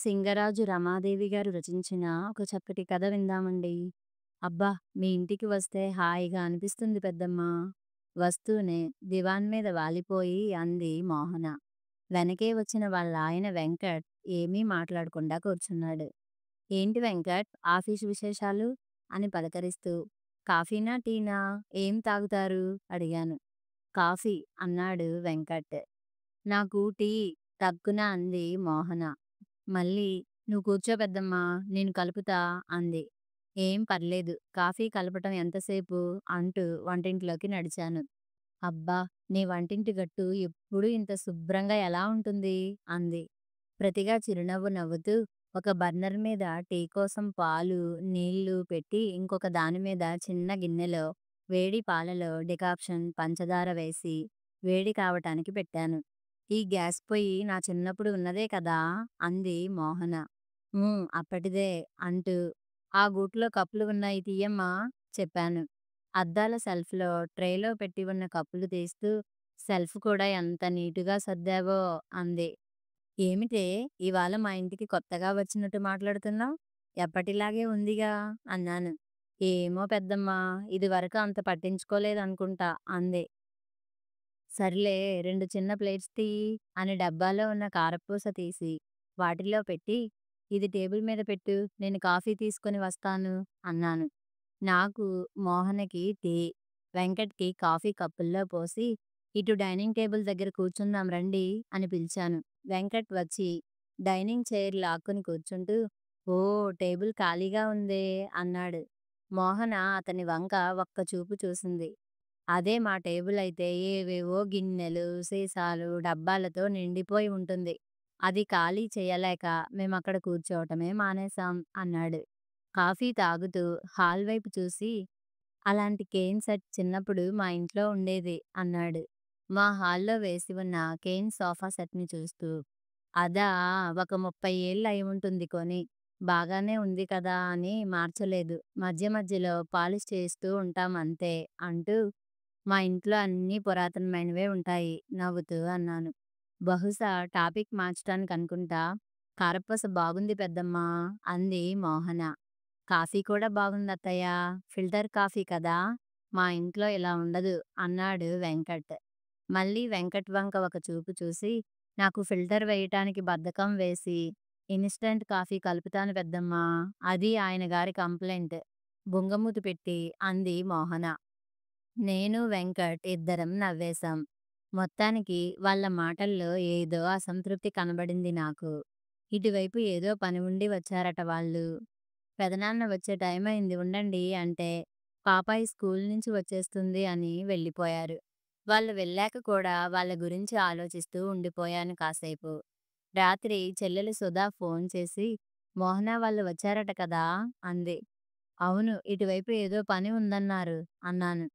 సింగరాజు రమాదేవి గారు రచించిన ఒక చక్కటి కథ విందామండి. అబ్బా! మీ ఇంటికి వస్తే హాయిగా అనిపిస్తుంది పెద్దమ్మా. వస్తూనే దివాన్ మీద వాలిపోయి అంది మోహన. వెనకే వచ్చిన వాళ్ళాయన వెంకట్ ఏమీ మాట్లాడకుండా కూర్చున్నాడు. ఏంటి వెంకట్ ఆఫీసు విశేషాలు? అని పలకరిస్తూ కాఫీనా? టీనా? ఏం తాగుతారు? అడిగాను. కాఫీ అన్నాడు వెంకట్. నాకు టీ టక్కున అంది మోహన. మళ్ళీ "నువ్వు కూర్చో పెద్దమ్మా, నేను కలుపుతా" అంది. "ఏం పర్లేదు. కాఫీ కలపటం ఎంతసేపు" అంటూ వంటింట్లోకి నడిచాను. "అబ్బా! నీ వంటింటి గట్టు ఎప్పుడూ ఇంత శుభ్రంగా ఎలా ఉంటుంది?" అంది. ప్రతిగా చిరునవ్వు నవ్వుతూ ఒక బర్నర్ మీద టీ కోసం పాలు, నీళ్లు పెట్టి ఇంకొక దాని మీద చిన్న గిన్నెలో వేడి పాలలో డికాక్షన్, పంచదార వేసి వేడి కావటానికి పెట్టాను. "ఈ గ్యాస్ పొయ్యి నా చిన్నప్పుడు ఉన్నదే కదా" అంది మోహన. అప్పటిదే అంటూ "ఆ గూట్లో కప్పులు ఉన్నాయి తీయమ్మా" చెప్పాను. అద్దాల సెల్ఫ్‌లో ట్రేలో పెట్టి ఉన్న కప్పులు తీస్తూ "సెల్ఫ్ కూడా ఎంత నీటుగా సర్దావో" అంది. "ఏమిటే ఇవాళ మా ఇంటికి కొత్తగా వచ్చినట్టు మాట్లాడుతున్నావ్? ఎప్పటిలాగే ఉందిగా" అన్నాను. "ఏమో పెద్దమ్మా, ఇదివరకు అంత పట్టించుకోలేదనుకుంటా" అంది. "సర్లే 2 చిన్న ప్లేట్స్ తియ్యి" అని డబ్బాలో ఉన్న కారపూస తీసి వాటిలో పెట్టి "ఇది టేబుల్ మీద పెట్టు, నేను కాఫీ తీసుకొని వస్తాను" అన్నాను. నాకు, మోహనకి టీ, వెంకట్‌కి కాఫీ కప్పుల్లో పోసి "ఇటు డైనింగ్ టేబుల్ దగ్గర కూర్చుందాం రండి" అని పిలిచాను. వెంకట్ వచ్చి డైనింగ్ చైర్ లాక్కుని కూర్చుంటూ "ఓ, టేబుల్ ఖాళీగా ఉందే" అన్నాడు. మోహన అతని వంక ఒక్క చూపు చూసింది. అదే మా టేబులయితే ఏవేవో గిన్నెలు, సీసాలు, డబ్బాలతో నిండిపోయి ఉంటుంది. అది ఖాళీ చెయ్యలేక మేమక్కడ కూర్చోవటమే మానేశాం అన్నాడు. కాఫీ తాగుతూ హాల్ వైపు చూసి అలాంటి కేన్ సెట్ చిన్నప్పుడు మా ఇంట్లో ఉండేది అన్నాడు. మా హాల్లో వేసి ఉన్న కేన్ సోఫా సెట్‌ని చూస్తూ. అదా! ఒక 30 ఏళ్ళు అయి ఉంటుంది కొని. బాగానే ఉంది కదా అని మార్చలేదు. మధ్య మధ్యలో పాలిష్ చేస్తూ ఉంటాం అంతే అంటూ మా ఇంట్లో అన్నీ పురాతనమైనవే ఉంటాయి నవ్వుతూ అన్నాను. బహుశా టాపిక్ మార్చటానికనుకుంటా. కారపూస బాగుంది పెద్దమ్మా అంది మోహన. కాఫీ కూడా బాగుందత్తయ్య. ఫిల్టర్ కాఫీ కదా! మా ఇంట్లో ఇలా ఉండదు అన్నాడు వెంకట్. మళ్ళీ వెంకట్ వంక ఒక చూపు చూసి నాకు ఫిల్టర్ వేయటానికి బద్ధకం వేసి ఇన్‌స్టంట్ కాఫీ కలుపుతాను పెద్దమ్మా. అది ఆయన గారి కంప్లెయింట్. బుంగమూతి పెట్టి అంది మోహన. నేను, వెంకట్ ఇద్దరం నవ్వేశాం. మొత్తానికి వాళ్ళ మాటల్లో ఏదో అసంతృప్తి కనబడింది నాకు. ఇటువైపు ఏదో పని ఉండి వచ్చారట వాళ్ళు. పెదనాన్న వచ్చే టైమయింది ఉండండి అంటే, పాపాయి స్కూల్ నుంచి వచ్చేస్తుంది అని వెళ్ళిపోయారు. వాళ్ళు వెళ్ళాక కూడా వాళ్ళ గురించి ఆలోచిస్తూ ఉండిపోయాను కాసేపు. రాత్రి చెల్లెలు సుధా ఫోన్ చేసి, "మోహన వాళ్ళు వచ్చారట కదా" అంది. "అవును, ఇటువైపు ఏదో పని ఉందన్నారు" అన్నాను.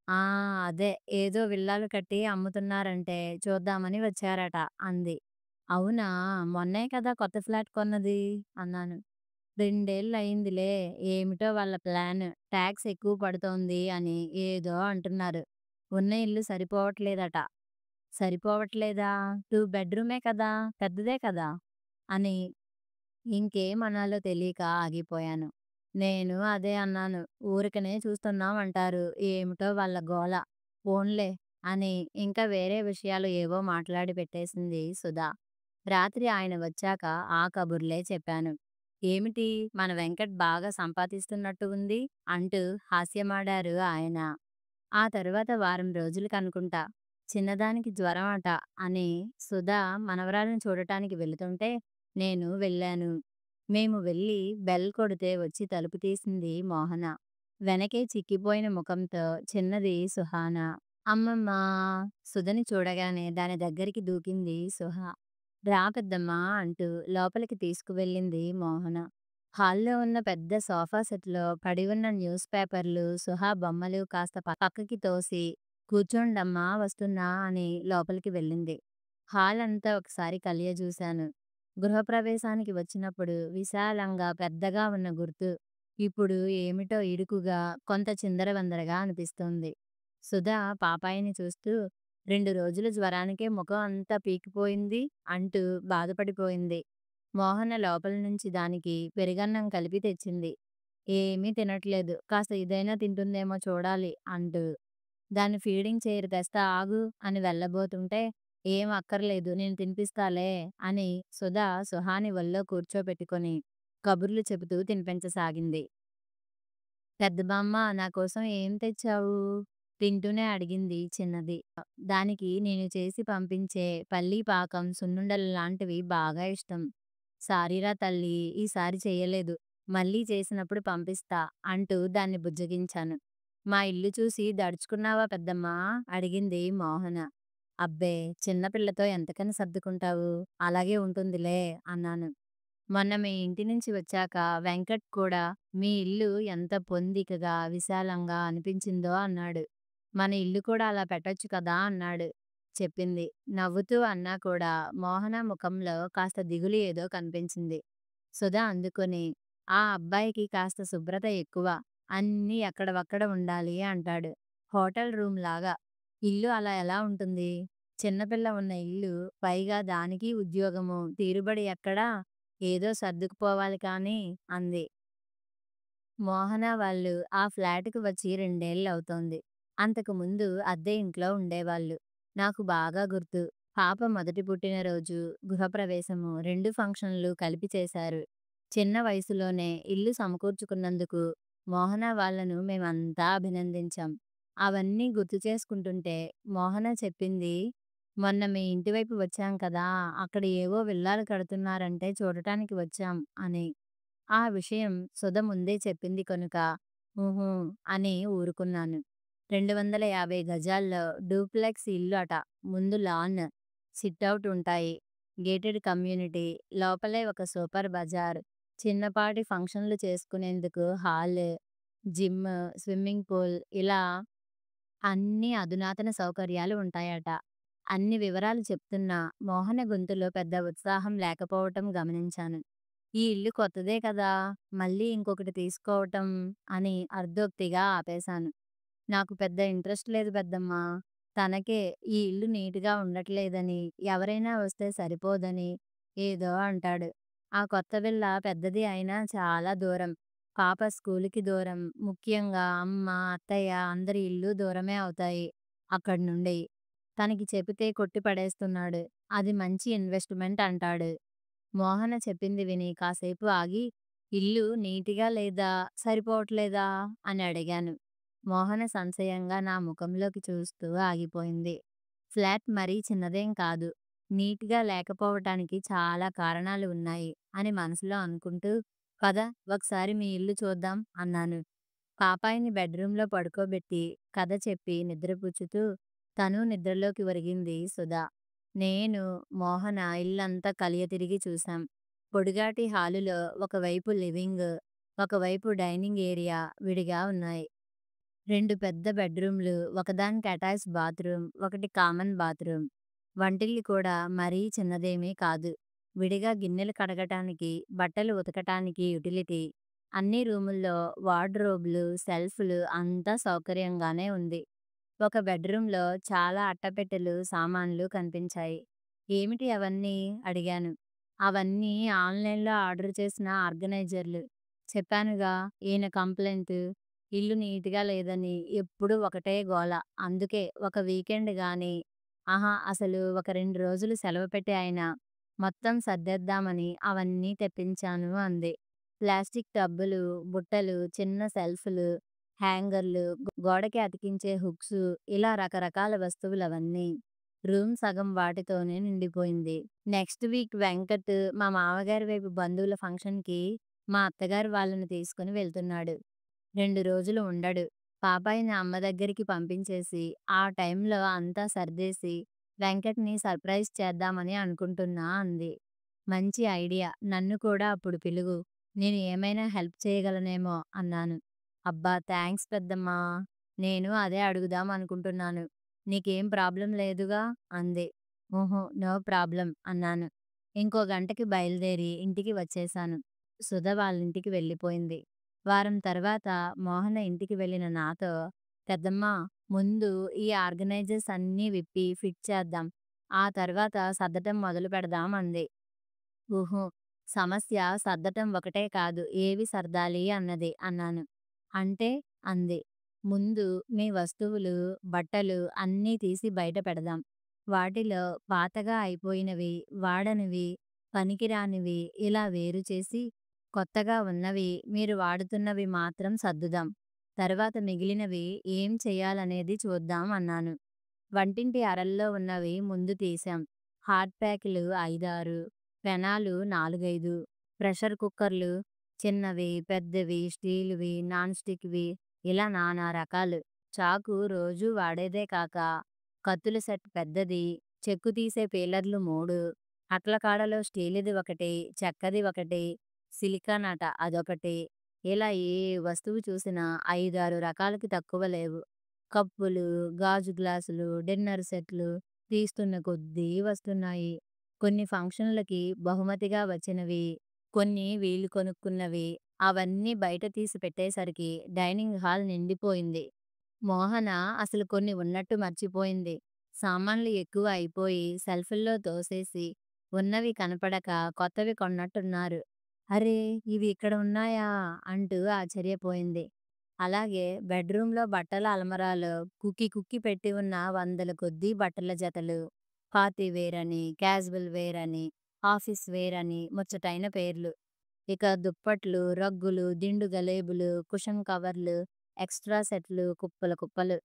"ఆ! అదే ఏదో విల్లాలు కట్టి అమ్ముతున్నారంటే చూద్దామని వచ్చారట" అంది. "అవునా! మొన్నే కదా కొత్త ఫ్లాట్ కొన్నది" అన్నాను. "2 ఏళ్లయిందిలే. ఏమిటో వాళ్ళ ప్లాన్. టాక్స్ ఎక్కువ పడుతోంది అని ఏదో అంటున్నారు. ఉన్న ఇల్లు సరిపోవట్లేదట." "సరిపోవట్లేదా? 2 బెడ్‌రూమే కదా! పెద్దదే కదా!" అని ఇంకేమనాలో తెలియక ఆగిపోయాను. నేను అదే అన్నాను. "ఊరికనే చూస్తున్నాం అంటారు. ఏమిటో వాళ్ళ గోల. పోన్లే" అని ఇంకా వేరే విషయాలు ఏవో మాట్లాడి పెట్టేసింది సుధా. రాత్రి ఆయన వచ్చాక ఆ కబుర్లే చెప్పాను. "ఏమిటి మన వెంకట్ బాగా సంపాదిస్తున్నట్టు ఉంది" అంటూ హాస్యమాడారు ఆయన. ఆ తరువాత వారం రోజులకనుకుంటా చిన్నదానికి జ్వరం అట అని సుధా మనవరాలిని చూడటానికి వెళుతుంటే నేను వెళ్ళాను. మేము వెళ్ళి బెల్ కొడితే వచ్చి తలుపు తీసింది మోహన. వెనకే చిక్కిపోయిన ముఖంతో చిన్నది సుహాన. "అమ్మమ్మా!" సుధని చూడగానే దాని దగ్గరికి దూకింది సుహ. "రా పెద్దమ్మా" అంటూ లోపలికి తీసుకువెళ్ళింది మోహన. హాల్లో ఉన్న పెద్ద సోఫా సెట్‌లో పడి ఉన్న న్యూస్ పేపర్లు, సుహ బొమ్మలు కాస్త పక్కకి తోసి "కూర్చోండమ్మా వస్తున్నా" అని లోపలికి వెళ్ళింది. హాల్ అంతా ఒకసారి కలయజూశాను. గృహప్రవేశానికి వచ్చినప్పుడు విశాలంగా పెద్దగా ఉన్న గుర్తు ఇప్పుడు ఏమిటో ఇరుకుగా, కొంత చిందరవందరగా అనిపిస్తోంది. సుధ పాపాయిని చూస్తూ 2 రోజుల జ్వరానికే ముఖం అంతా పీకిపోయింది అంటూ బాధపడిపోయింది. మోహన లోపల నుంచి దానికి పెరుగన్నం కలిపి తెచ్చింది. ఏమీ తినట్లేదు. కాస్త ఇదైనా తింటుందేమో చూడాలి అంటూ. దాన్ని ఫీడింగ్ చైర్ తెస్తా ఆగు అని వెళ్ళబోతుంటే, ఏం అక్కర్లేదు నేను తినిపిస్తాలే అని సుధా సుహాని ఒళ్ళో కూర్చోపెట్టుకొని కబుర్లు చెబుతూ తినిపించసాగింది. పెద్ద బామ్మ నా కోసం ఏం తెచ్చావు? తింటూనే అడిగింది చిన్నది. దానికి నేను చేసి పంపించే పల్లీ పాకం, సున్నుండలు లాంటివి బాగా ఇష్టం. సారీరా తల్లీ! ఈసారి చెయ్యలేదు. మళ్ళీ చేసినప్పుడు పంపిస్తా అంటూ దాన్ని బుజ్జగించాను. మా ఇల్లు చూసి దడుచుకున్నావా పెద్దమ్మా? అడిగింది మోహన. అబ్బే! చిన్నపిల్లతో ఎంతకని సర్దుకుంటావు? అలాగే ఉంటుందిలే అన్నాను. మొన్న మీ ఇంటి నుంచి వచ్చాక వెంకట్ కూడా మీ ఇల్లు ఎంత పొందికగా, విశాలంగా అనిపించిందో అన్నాడు. మన ఇల్లు కూడా అలా పెట్టొచ్చు కదా అన్నాడు. చెప్పింది. నవ్వుతూ అన్నా కూడా మోహన ముఖంలో కాస్త దిగులు ఏదో కనిపించింది. సుధా అందుకొని ఆ అబ్బాయికి కాస్త శుభ్రత ఎక్కువ. అన్నీ ఎక్కడవక్కడ ఉండాలి అంటాడు. హోటల్ రూమ్ లాగా. ఇల్లు అలా ఎలా ఉంటుంది? చిన్నపిల్ల ఉన్న ఇల్లు, పైగా దానికి ఉద్యోగము, తీరుబడి ఎక్కడా? ఏదో సర్దుకుపోవాలి కానీ అంది. మోహన వాళ్ళు ఆ ఫ్లాటుకి వచ్చి 2 ఏళ్లవుతోంది. అంతకుముందు అద్దె ఇంట్లో ఉండేవాళ్ళు. నాకు బాగా గుర్తు. పాప మొదటి పుట్టినరోజు, గృహప్రవేశము 2 ఫంక్షన్లు కలిపి చేశారు. చిన్న వయసులోనే ఇల్లు సమకూర్చుకున్నందుకు మోహన వాళ్ళను మేమంతా అభినందించాం. అవన్నీ గుర్తు చేసుకుంటుంటే మోహన చెప్పింది, మొన్న మీ ఇంటివైపు వచ్చాం కదా! అక్కడ ఏవో విల్లాలు కడుతున్నారంటే చూడటానికి వచ్చాం అని. ఆ విషయం సుధ ముందే చెప్పింది కనుక, హుహు అని ఊరుకున్నాను. 250 గజాల్లో డూప్లెక్స్ ఇల్లు అట. ముందు లాన్, సిట్ఔట్ ఉంటాయి. గేటెడ్ కమ్యూనిటీ, లోపలే ఒక సూపర్ బజార్, చిన్నపాటి ఫంక్షన్లు చేసుకునేందుకు హాల్, జిమ్, స్విమ్మింగ్ పూల్ ఇలా అన్ని అధునాతన సౌకర్యాలు ఉంటాయట. అన్ని వివరాలు చెప్తున్నా మోహన గొంతులో పెద్ద ఉత్సాహం లేకపోవటం గమనించాను. ఈ ఇల్లు కొత్తదే కదా! మళ్ళీ ఇంకొకటి తీసుకోవటం అని అర్ధోక్తిగా ఆపేశాను. నాకు పెద్ద ఇంట్రెస్ట్ లేదు పెద్దమ్మా. తనకే ఈ ఇల్లు నీట్‌గా ఉండట్లేదని, ఎవరైనా వస్తే సరిపోదని ఏదో అంటాడు. ఆ కొత్త విల్ల పెద్దది అయినా చాలా దూరం. పాప స్కూలుకి దూరం. ముఖ్యంగా అమ్మ, అత్తయ్య అందరి ఇల్లు దూరమే అవుతాయి అక్కడి నుండి. తనకి చెబితే కొట్టి పడేస్తున్నాడు. అది మంచి ఇన్వెస్ట్‌మెంట్ అంటాడు. మోహన చెప్పింది విని కాసేపు ఆగి, ఇల్లు నీటిగా లేదా, సరిపోవట్లేదా అని అడిగాను. మోహన సంశయంగా నా ముఖంలోకి చూస్తూ ఆగిపోయింది. ఫ్లాట్ మరీ చిన్నదేం కాదు. నీట్‌గా లేకపోవటానికి చాలా కారణాలు ఉన్నాయి అని మనసులో అనుకుంటూ, పద ఒకసారి మీ ఇల్లు చూద్దాం అన్నాను. పాపాయిని బెడ్‌రూమ్‌లో పడుకోబెట్టి, కథ చెప్పి నిద్రపుచ్చుతూ తనూ నిద్రలోకి ఒరిగింది సుధ. నేను, మోహన ఇల్లంతా కలియ తిరిగి చూశాం. పొడుగాటి హాలులో ఒకవైపు లివింగ్, ఒకవైపు డైనింగ్ ఏరియా విడిగా ఉన్నాయి. 2 పెద్ద బెడ్‌రూమ్‌లు, ఒకదానికి అటాచ్ బాత్రూమ్, ఒకటి కామన్ బాత్రూమ్. వంటిల్లు కూడా మరీ చిన్నదేమీ కాదు. విడిగా గిన్నెలు కడగటానికి, బట్టలు ఉతకటానికి యుటిలిటీ. అన్ని రూముల్లో వార్డ్‌రోబ్‌లు, షెల్ఫ్‌లు అంతా సౌకర్యంగానే ఉంది. ఒక బెడ్‌రూమ్‌లో చాలా అట్టపెట్టెలు, సామాన్లు కనిపించాయి. ఏమిటి అవన్నీ? అడిగాను. అవన్నీ ఆన్‌లైన్‌లో ఆర్డర్ చేసిన ఆర్గనైజర్లు. చెప్పానుగా ఈయన కంప్లెయింట్. ఇల్లు నీట్‌గా లేదని ఎప్పుడూ ఒకటే గోల. అందుకే ఒక వీకెండ్ గానీ, అసలు ఒక 2 రోజులు సెలవు పెట్టి అయినా మొత్తం సర్దేద్దామని అవన్నీ తెప్పించాను అంది. ప్లాస్టిక్ టబ్బులు, బుట్టలు, చిన్న షెల్ఫ్‌లు, హ్యాంగర్లు, గోడకి అతికించే హుక్సు ఇలా రకరకాల వస్తువులవన్నీ. రూమ్ సగం వాటితోనే నిండిపోయింది. నెక్స్ట్ వీక్ వెంకట్ మా మామగారి వైపు బంధువుల ఫంక్షన్‌కి మా అత్తగారు వాళ్ళని తీసుకొని వెళ్తున్నాడు. 2 రోజులు ఉండడు. పాపాయిని అమ్మ దగ్గరికి పంపించేసి, ఆ టైంలో అంతా సర్దేసి, వెంకట్‌ని సర్ప్రైజ్ చేద్దామని అనుకుంటున్నా అంది. మంచి ఐడియా. నన్ను కూడా అప్పుడు పిలువు. నేను ఏమైనా హెల్ప్ చేయగలనేమో అన్నాను. అబ్బా! థాంక్స్ పెద్దమ్మా. నేను అదే అడుగుదాం అనుకుంటున్నాను. నీకేం ప్రాబ్లమ్ లేదుగా? అంది. ఊహూ నో ప్రాబ్లమ్ అన్నాను. ఇంకో గంటకి బయలుదేరి ఇంటికి వచ్చేశాను. సుధ వాళ్ళింటికి వెళ్ళిపోయింది. వారం తర్వాత మోహన ఇంటికి వెళ్ళిన నాతో, పెద్దమ్మా ముందు ఈ ఆర్గనైజర్స్ అన్నీ విప్పి ఫిట్ చేద్దాం. ఆ తర్వాత సర్దటం మొదలు పెడదాం అంది. ఊహూ సమస్య సర్దటం ఒకటే కాదు, ఏవి సర్దాలి అన్నది అన్నాను. అంటే అంది. ముందు మీ వస్తువులు, బట్టలు అన్నీ తీసి బయట పెడదాం. వాటిలో పాతగా అయిపోయినవి, వాడనివి, పనికిరానివి ఇలా వేరు చేసి, కొత్తగా ఉన్నవి, మీరు వాడుతున్నవి మాత్రం సర్దుదాం. తర్వాత మిగిలినవి ఏం చెయ్యాలనేది చూద్దాం అన్నాను. వంటింటి అరల్లో ఉన్నవి ముందు తీశాం. హాట్ ప్యాకులు 5, 6, పెనాలు 4, 5, ప్రెషర్ కుక్కర్లు చిన్నవి, పెద్దవి, స్టీలువి, నాన్ స్టిక్‌వి ఇలా నానా రకాలు. చాకు రోజూ వాడేదే కాక కత్తుల సెట్ పెద్దది, చెక్కు తీసే పీలర్లు 3, అట్ల కాడలో స్టీలుది ఒకటి, చెక్కది ఒకటి, సిలికాన్ అట అదొకటి. ఇలా ఏ వస్తువు చూసినా 5, 6 రకాలకి తక్కువ లేవు. కప్పులు, గాజు గ్లాసులు, డిన్నర్ సెట్లు తీస్తున్న కొద్దీ వస్తున్నాయి. కొన్ని ఫంక్షన్‌లకి బహుమతిగా వచ్చినవి, కొన్ని వీళ్ళు కొనుక్కున్నవి. అవన్నీ బయట తీసి పెట్టేసరికి డైనింగ్ హాల్ నిండిపోయింది. మోహన అసలు కొన్ని ఉన్నట్టు మర్చిపోయింది. సామాన్లు ఎక్కువ అయిపోయి షెల్ఫుల్లో తోసేసి, ఉన్నవి కనపడక కొత్తవి కొన్నట్టున్నారు. అరే! ఇవి ఇక్కడ ఉన్నాయా? అంటూ ఆశ్చర్యపోయింది. అలాగే బెడ్‌రూమ్‌లో బట్టల అలమరాలో కుక్కి కుక్కి పెట్టి ఉన్న వందల కొద్దీ బట్టల జతలు. పార్టీ వేర్ అని, క్యాజువల్ వేర్ అని, ఆఫీస్ వేర్ అని ముచ్చటైన పేర్లు. ఇక దుప్పట్లు, రగ్గులు, దిండు గలేబులు, కుషన్ కవర్లు, ఎక్స్‌ట్రా సెట్‌లు కుప్పలు కుప్పలు.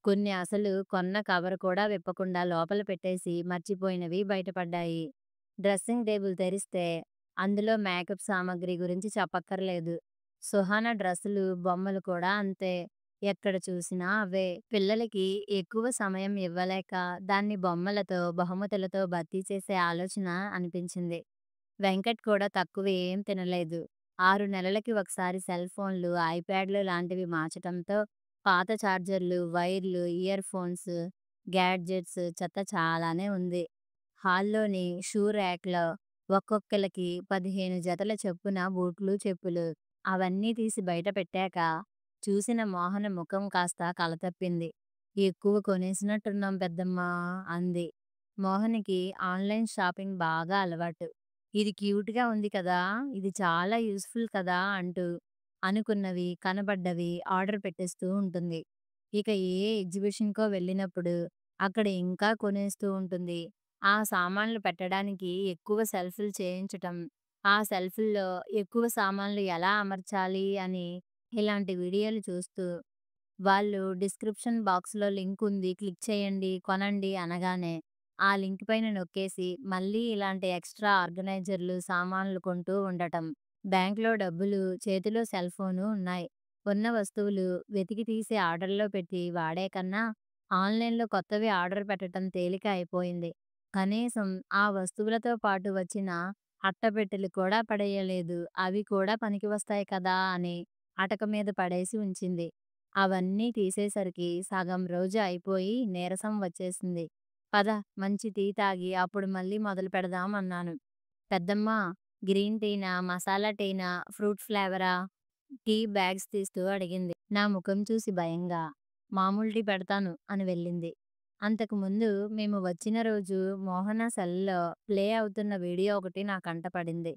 కొన్ని అసలు కొన్న కవర్ కూడా విప్పకుండా లోపల పెట్టేసి మర్చిపోయినవి బయటపడ్డాయి. డ్రెస్సింగ్ టేబుల్ తెరిస్తే అందులో మేకప్ సామాగ్రి గురించి చెప్పక్కర్లేదు. సుహానా డ్రెస్సులు, బొమ్మలు కూడా అంతే. ఎక్కడ చూసినా అవే. పిల్లలకి ఎక్కువ సమయం ఇవ్వలేక దాన్ని బొమ్మలతో, బహుమతులతో భర్తీ చేసే ఆలోచన అనిపించింది. వెంకట్ కూడా తక్కువ ఏం తినలేదు. 6 నెలలకి ఒకసారి సెల్ ఫోన్లు, ఐప్యాడ్‌లు లాంటివి మార్చటంతో పాత చార్జర్లు, వైర్లు, ఇయర్ ఫోన్స్, గ్యాడ్జెట్స్ చెత్త చాలానే ఉంది. హాల్లోని షూ ర్యాక్‌లో ఒక్కొక్కళ్ళకి 15 జతల చొప్పున బూట్లు, చెప్పులు. అవన్నీ తీసి బయట పెట్టాక చూసిన మోహన ముఖం కాస్త కలతప్పింది. ఎక్కువ కొనేసినట్టున్నాం పెద్దమ్మా అంది. మోహన్‌కి ఆన్‌లైన్ షాపింగ్ బాగా అలవాటు. ఇది క్యూట్‌గా ఉంది కదా! ఇది చాలా యూజ్‌ఫుల్ కదా! అంటూ అనుకున్నవి, కనబడ్డవి ఆర్డర్ పెట్టేస్తూ ఉంటుంది. ఇక ఏ ఎగ్జిబిషన్‌కో వెళ్ళినప్పుడు అక్కడ ఇంకా కొనేస్తూ ఉంటుంది. ఆ సామాన్లు పెట్టడానికి ఎక్కువ షెల్ఫులు చేయించటం, ఆ షెల్ఫుల్లో ఎక్కువ సామాన్లు ఎలా అమర్చాలి అని ఇలాంటి వీడియోలు చూస్తూ, వాళ్ళు డిస్క్రిప్షన్ బాక్స్‌లో లింక్ ఉంది క్లిక్ చేయండి, కొనండి అనగానే ఆ లింక్ పైన నొక్కేసి మళ్ళీ ఇలాంటి ఎక్స్‌ట్రా ఆర్గనైజర్లు, సామాన్లు కొంటూ ఉండటం. బ్యాంక్‌లో డబ్బులు, చేతిలో సెల్ ఫోను ఉన్నాయి. ఉన్న వస్తువులు వెతికి తీసి ఆర్డర్‌లో పెట్టి వాడే కన్నా ఆన్‌లైన్‌లో కొత్తవి ఆర్డర్ పెట్టటం తేలిక అయిపోయింది. కనీసం ఆ వస్తువులతో పాటు వచ్చిన అట్టపెట్టెలు కూడా పడేయలేదు. అవి కూడా పనికి వస్తాయి కదా అని అటక మీద పడేసి ఉంచింది. అవన్నీ తీసేసరికి సగం రోజు అయిపోయి నీరసం వచ్చేసింది. పద మంచి టీ తాగి అప్పుడు మళ్ళీ మొదలు పెడదాం అన్నాను. పెద్దమ్మా, గ్రీన్ టీనా, మసాలా టీనా, ఫ్రూట్ ఫ్లేవరా? టీ బ్యాగ్స్ తీస్తూ అడిగింది. నా ముఖం చూసి భయంగా, మామూలు టీ పెడతాను అని వెళ్ళింది. అంతకు ముందు మేము వచ్చిన రోజు మోహన సెల్‌లో ప్లే అవుతున్న వీడియో ఒకటి నా కంట పడింది.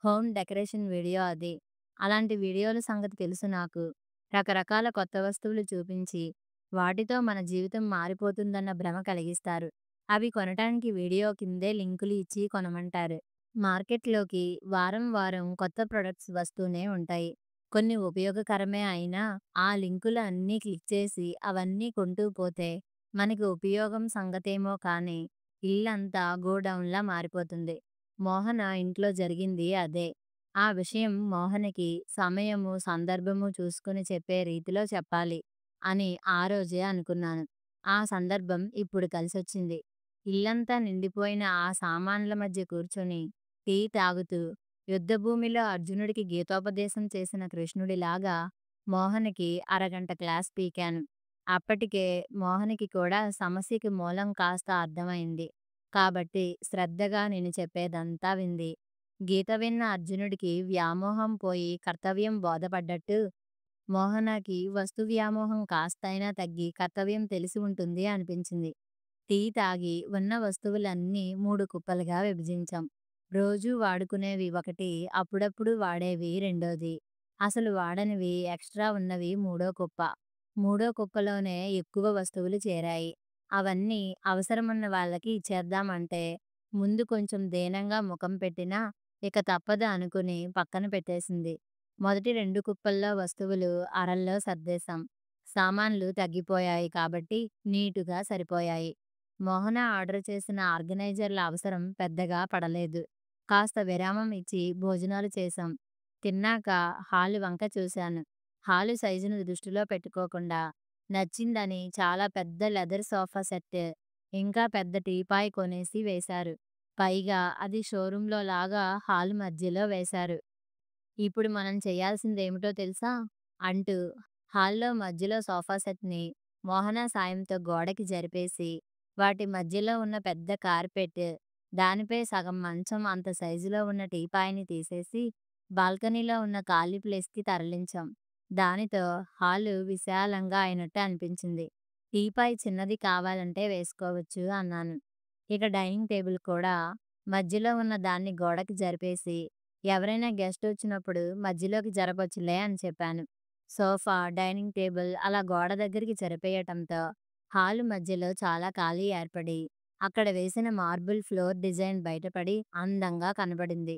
హోమ్ డెకరేషన్ వీడియో అది. అలాంటి వీడియోల సంగతి తెలుసు నాకు. రకరకాల కొత్త వస్తువులు చూపించి, వాటితో మన జీవితం మారిపోతుందన్న భ్రమ కలిగిస్తారు. అవి కొనటానికి వీడియో కిందే లింకులు ఇచ్చి కొనమంటారు. మార్కెట్‌లోకి వారం వారం కొత్త ప్రొడక్ట్స్ వస్తూనే ఉంటాయి. కొన్ని ఉపయోగకరమే అయినా ఆ లింకులు అన్నీ క్లిక్ చేసి అవన్నీ కొంటూ పోతే మనకి ఉపయోగం సంగతేమో కానీ ఇల్లంతా గోడౌన్‌లా మారిపోతుంది. మోహన ఇంట్లో జరిగింది అదే. ఆ విషయం మోహనకి సమయము, సందర్భము చూసుకొని చెప్పే రీతిలో చెప్పాలి అని ఆ రోజే అనుకున్నాను. ఆ సందర్భం ఇప్పుడు కలిసొచ్చింది. ఇల్లంతా నిండిపోయిన ఆ సామాన్ల మధ్య కూర్చొని టీ తాగుతూ యుద్ధభూమిలో అర్జునుడికి గీతోపదేశం చేసిన కృష్ణుడిలాగా మోహన్‌కి అరగంట క్లాస్ పీకాను. అప్పటికే మోహన్‌కి కూడా సమస్యకి మూలం కాస్త అర్థమైంది. కాబట్టి శ్రద్ధగా నేను చెప్పేదంతా వింది. గీత విన్న అర్జునుడికి వ్యామోహం పోయి కర్తవ్యం బోధపడ్డట్టు మోహనకి వస్తు వ్యామోహం కాస్తైనా తగ్గి కర్తవ్యం తెలిసి ఉంటుంది అనిపించింది. టీ తాగి ఉన్న వస్తువులన్నీ 3 కుప్పలుగా విభజించాం. రోజూ వాడుకునేవి ఒకటి, అప్పుడప్పుడు వాడేవి రెండోది. అసలు వాడనివి ఎక్స్‌ట్రా ఉన్నవి మూడో కుప్ప. మూడో కుప్పలోనే ఎక్కువ వస్తువులు చేరాయి. అవన్నీ అవసరమున్న వాళ్ళకి ఇచ్చేద్దామంటే, ముందు కొంచెం దీనంగా ముఖం పెట్టినా, ఇక తప్పదు అనుకుని పక్కన పెట్టేసింది. మొదటి 2 కుప్పల్లో వస్తువులు అరల్లో సర్దేశాం. సామాన్లు తగ్గిపోయాయి కాబట్టి నీటుగా సరిపోయాయి. మోహన ఆర్డర్ చేసిన ఆర్గనైజర్ల అవసరం పెద్దగా పడలేదు. కాస్త విరామం ఇచ్చి భోజనాలు చేశాం. తిన్నాక హాలు వంక చూశాను. హాలు సైజును దృష్టిలో పెట్టుకోకుండా నచ్చిందని చాలా పెద్ద లెదర్ సోఫా సెట్, ఇంకా పెద్ద టీపాయ్ కొనేసి వేశారు. పైగా అది షోరూంలో లాగా హాలు మధ్యలో వేశారు. ఇప్పుడు మనం చేయాల్సిందేమిటో తెలుసా? అంటూ హాల్లో మధ్యలో సోఫా సెట్‌ని మోహన సాయంతో గోడకి జరిపేసి, వాటి మధ్యలో ఉన్న పెద్ద కార్పెట్, దానిపై సగం మంచం అంత సైజులో ఉన్న టీపాయ్‌ని తీసేసి, బాల్కనీలో ఉన్న ఖాళీ ప్లేస్‌కి తరలించాం. దానితో హాలు విశాలంగా అయినట్టు అనిపించింది. టీపాయ్ చిన్నది కావాలంటే వేసుకోవచ్చు అన్నాను. ఇక డైనింగ్ టేబుల్ కూడా మధ్యలో ఉన్న దాన్ని గోడకి జరిపేసి, ఎవరైనా గెస్ట్ వచ్చినప్పుడు మధ్యలోకి జరపొచ్చులే అని చెప్పాను. సోఫా, డైనింగ్ టేబుల్ అలా గోడ దగ్గరికి జరిపేయటంతో హాలు మధ్యలో చాలా ఖాళీ ఏర్పడి, అక్కడ వేసిన మార్బుల్ ఫ్లోర్ డిజైన్ బయటపడి అందంగా కనబడింది.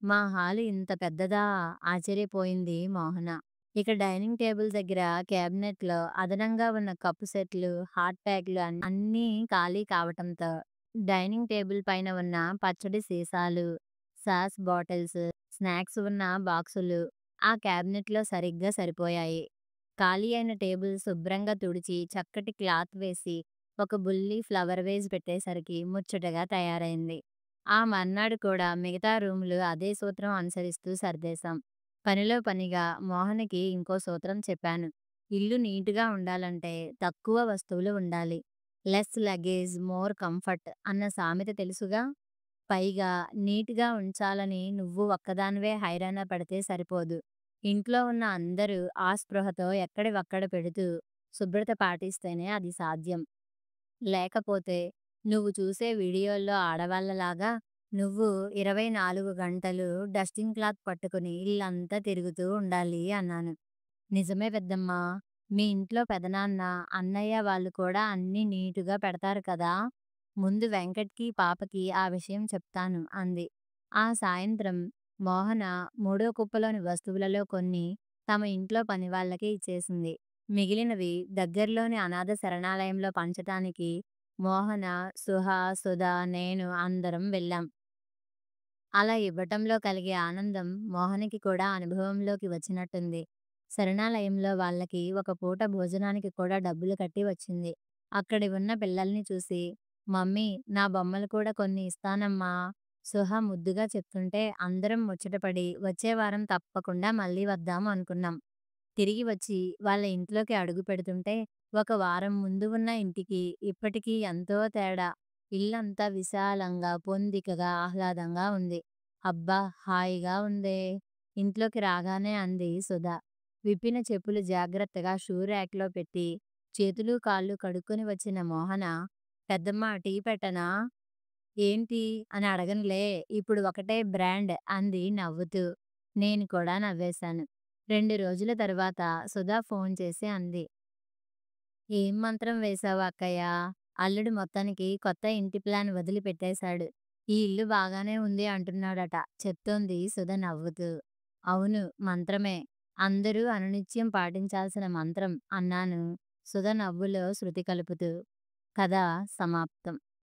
మా హాలు ఇంత పెద్దదా? ఆశ్చర్యపోయింది మోహన. ఇక డైనింగ్ టేబుల్ దగ్గర క్యాబినెట్‌లో అదనంగా ఉన్న కప్పు సెట్లు, హాట్ ప్యాక్‌లు అన్నీ ఖాళీ కావటంతో, డైనింగ్ టేబుల్ పైన ఉన్న పచ్చడి సీసాలు, సాస్ బాటిల్స్, స్నాక్స్ ఉన్న బాక్సులు ఆ క్యాబినెట్‌లో సరిగ్గా సరిపోయాయి. ఖాళీ అయిన టేబుల్ శుభ్రంగా తుడిచి, చక్కటి క్లాత్ వేసి, ఒక బుల్లి ఫ్లవర్ వేజ్ పెట్టేసరికి ముచ్చటగా తయారైంది. ఆ మర్నాడు కూడా మిగతా రూములు అదే సూత్రం అనుసరిస్తూ సర్దేశాం. పనిలో పనిగా మోహన్‌కి ఇంకో సూత్రం చెప్పాను. ఇల్లు నీట్‌గా ఉండాలంటే తక్కువ వస్తువులు ఉండాలి. లెస్ లగేజ్ మోర్ కంఫర్ట్ అన్న సామెత తెలుసుగా? పైగా నీట్‌గా ఉంచాలని నువ్వు ఒక్కదానివే హైరానా పడితే సరిపోదు. ఇంట్లో ఉన్న అందరూ ఆ స్పృహతో ఎక్కడివక్కడ పెడుతూ శుభ్రత పాటిస్తేనే అది సాధ్యం. లేకపోతే నువ్వు చూసే వీడియోల్లో ఆడవాళ్ళలాగా నువ్వు 24 గంటలు డస్టింగ్ క్లాత్ పట్టుకుని ఇల్లంతా తిరుగుతూ ఉండాలి అన్నాను. నిజమే పెద్దమ్మా. మీ ఇంట్లో పెదనాన్న, అన్నయ్య వాళ్ళు కూడా అన్నీ నీటుగా పెడతారు కదా! ముందు వెంకట్‌కి, పాపకి ఆ విషయం చెప్తాను అంది. ఆ సాయంత్రం మోహన మూడో కుప్పలోని వస్తువులలో కొన్ని తమ ఇంట్లో పనివాళ్ళకి ఇచ్చేసింది. మిగిలినవి దగ్గరలోని అనాథ శరణాలయంలో పంచటానికి మోహన, సుహ, సుధ, నేను అందరం వెళ్ళాం. అలా ఇవ్వటంలో కలిగే ఆనందం మోహన్‌కి కూడా అనుభవంలోకి వచ్చినట్టుంది. శరణాలయంలో వాళ్ళకి ఒక పూట భోజనానికి కూడా డబ్బులు కట్టి వచ్చింది. అక్కడి ఉన్న పిల్లల్ని చూసి, "మమ్మీ నా బొమ్మలు కూడా కొన్ని ఇస్తానమ్మా" సుహ ముద్దుగా చెప్తుంటే అందరం ముచ్చటపడి వచ్చే వారం తప్పకుండా మళ్ళీ వద్దాం అనుకున్నాం. తిరిగి వచ్చి వాళ్ళ ఇంట్లోకి అడుగు పెడుతుంటే, ఒక వారం ముందు ఉన్న ఇంటికి ఇప్పటికీ ఎంతో తేడా. ఇల్లంతా విశాలంగా, పొందికగా, ఆహ్లాదంగా ఉంది. అబ్బా! హాయిగా ఉందే! ఇంట్లోకి రాగానే అంది సుధ. విప్పిన చెప్పులు జాగ్రత్తగా షూ ర్యాక్‌లో పెట్టి, చేతులు, కాళ్ళు కడుక్కొని వచ్చిన మోహన, "పెద్దమ్మా టీ పెట్టనా?" "ఏంటి?" అని అడగనులే. ఇప్పుడు ఒకటే బ్రాండ్ అంది నవ్వుతూ. నేను కూడా నవ్వేశాను. 2 రోజుల తరువాత సుధా ఫోన్ చేసి అంది. "ఏం మంత్రం వేశావు అక్కయ్య? అల్లుడు మొత్తానికి కొత్త ఇంటి ప్లాన్ వదిలిపెట్టేశాడు. ఈ ఇల్లు బాగానే ఉంది అంటున్నాడట" చెప్తోంది సుధ నవ్వుతూ. "అవును మంత్రమే. అందరూ అనునిత్యం పాటించాల్సిన మంత్రం" అన్నాను సుధ నవ్వులో శృతి కలుపుతూ. కథ సమాప్తం.